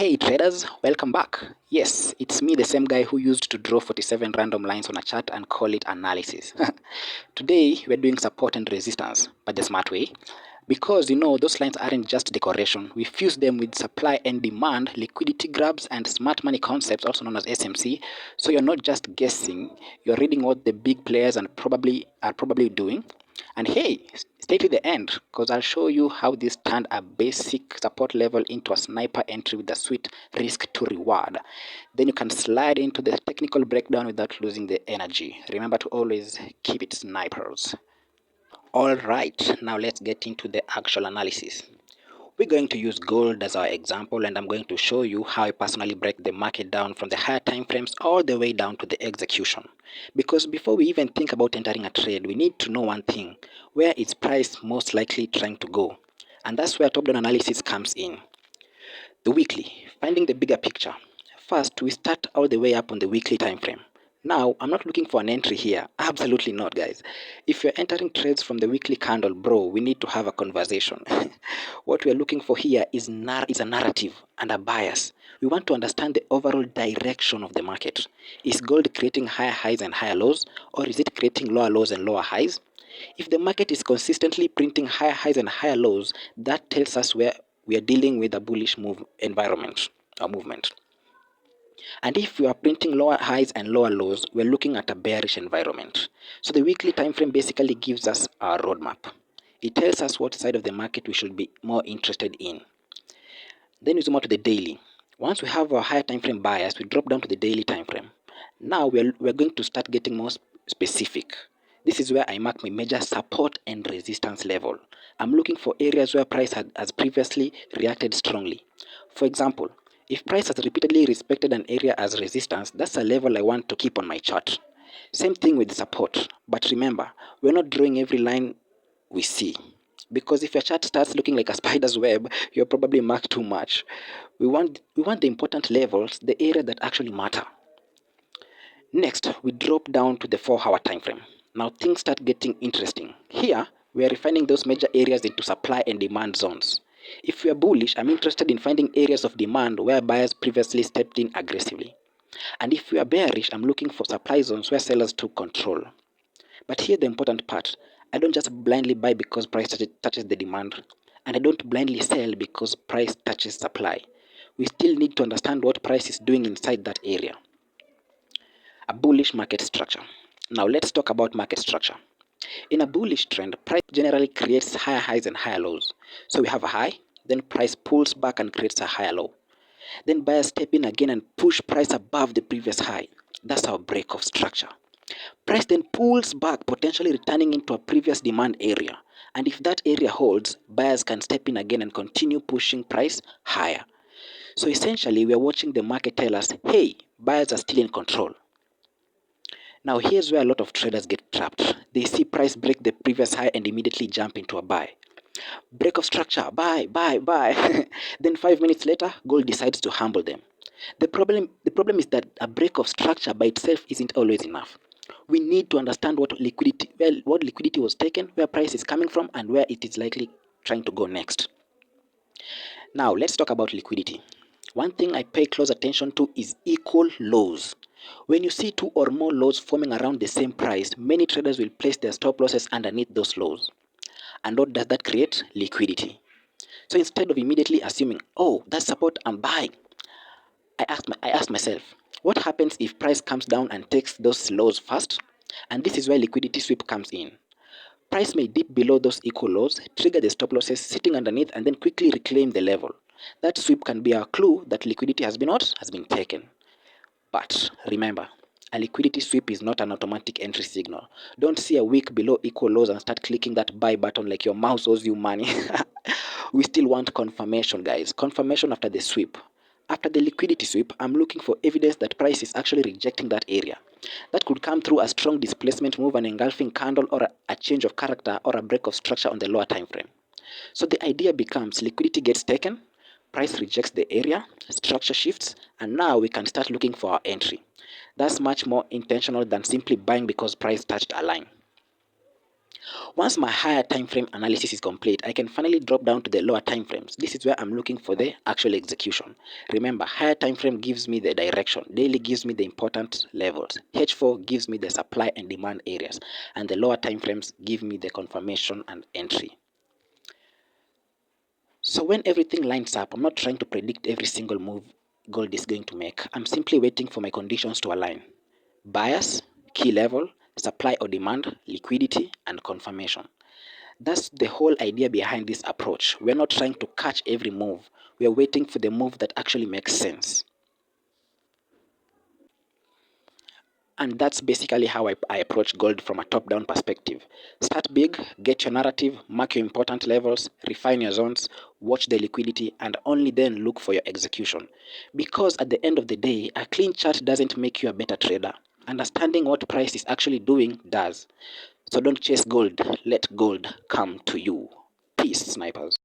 Hey traders, welcome back. Yes, it's me, the same guy who used to draw 47 random lines on a chart and call it analysis. Today, we're doing support and resistance, but the smart way. Because those lines aren't just decoration. We fuse them with supply and demand, liquidity grabs, and smart money concepts, also known as SMC. So you're not just guessing, you're reading what the big players are probably doing. And hey, stay to the end because I'll show you how this turned a basic support level into a sniper entry with a sweet risk to reward. Then you can slide into the technical breakdown without losing the energy. Remember to always keep it snipers. Alright, now let's get into the actual analysis. We're going to use gold as our example, and I'm going to show you how I personally break the market down from the higher time frames all the way down to the execution. Because before we even think about entering a trade, we need to know one thing: where is price most likely trying to go? And that's where top-down analysis comes in. The weekly, finding the bigger picture. First, we start all the way up on the weekly time frame. Now, I'm not looking for an entry here. Absolutely not, guys. If you're entering trades from the weekly candle, bro, we need to have a conversation. What we're looking for here is a narrative and a bias. We want to understand the overall direction of the market. Is gold creating higher highs and higher lows, or is it creating lower lows and lower highs? If the market is consistently printing higher highs and higher lows, that tells us where we are dealing with a bullish environment or movement. And if we are printing lower highs and lower lows, we're looking at a bearish environment. So the weekly time frame basically gives us our roadmap. It tells us what side of the market we should be more interested in. Then we zoom out to the daily. Once we have our higher time frame bias, we drop down to the daily time frame. Now we're going to start getting more specific. This is where I mark my major support and resistance level. I'm looking for areas where price has previously reacted strongly. For example, if price has repeatedly respected an area as resistance, that's a level I want to keep on my chart. Same thing with support. But remember, we're not drawing every line we see. Because if your chart starts looking like a spider's web, you're probably marked too much. We want the important levels, the area that actually matter. Next, we drop down to the 4-hour time frame. Now things start getting interesting. Here, we are refining those major areas into supply and demand zones. If we are bullish, I'm interested in finding areas of demand where buyers previously stepped in aggressively. And if we are bearish, I'm looking for supply zones where sellers took control. But here the important part: I don't just blindly buy because price touches the demand, and I don't blindly sell because price touches supply. We still need to understand what price is doing inside that area. A bullish market structure. Now let's talk about market structure. In a bullish trend, price generally creates higher highs and higher lows. So we have a high, then price pulls back and creates a higher low. Then buyers step in again and push price above the previous high. That's our break of structure. Price then pulls back, potentially returning into a previous demand area. And if that area holds, buyers can step in again and continue pushing price higher. So essentially, we are watching the market tell us, hey, buyers are still in control. Now here's where a lot of traders get trapped. They see price break the previous high and immediately jump into a buy. Break of structure, buy, buy, buy. Then 5 minutes later, gold decides to humble them. The problem is that a break of structure by itself isn't always enough. We need to understand what liquidity was taken, where price is coming from, and where it is likely trying to go next. Now let's talk about liquidity. One thing I pay close attention to is equal lows. When you see 2 or more lows forming around the same price, many traders will place their stop losses underneath those lows. And what does that create? Liquidity. So instead of immediately assuming, oh, that's support, I'm buying, I asked myself, what happens if price comes down and takes those lows first? And this is where liquidity sweep comes in. Price may dip below those equal lows, trigger the stop losses sitting underneath, and then quickly reclaim the level. That sweep can be a clue that liquidity has been taken. But remember, a liquidity sweep is not an automatic entry signal. Don't see a wick below equal lows and start clicking that buy button like your mouse owes you money. We still want confirmation, guys. Confirmation after the sweep. After the liquidity sweep, I'm looking for evidence that price is actually rejecting that area. That could come through a strong displacement move, an engulfing candle, or a change of character, or a break of structure on the lower time frame. So the idea becomes liquidity gets taken, price rejects the area, structure shifts, and now we can start looking for our entry. That's much more intentional than simply buying because price touched a line. Once my higher time frame analysis is complete, I can finally drop down to the lower time frames. This is where I'm looking for the actual execution. Remember, higher time frame gives me the direction, daily gives me the important levels, H4 gives me the supply and demand areas, and the lower time frames give me the confirmation and entry. So when everything lines up, I'm not trying to predict every single move gold is going to make. I'm simply waiting for my conditions to align. Bias, key level, supply or demand, liquidity, and confirmation. That's the whole idea behind this approach. We're not trying to catch every move. We are waiting for the move that actually makes sense. And that's basically how I approach gold from a top-down perspective. Start big, get your narrative, mark your important levels, refine your zones, watch the liquidity, and only then look for your execution. Because at the end of the day, a clean chart doesn't make you a better trader. Understanding what price is actually doing does. So don't chase gold, let gold come to you. Peace, snipers.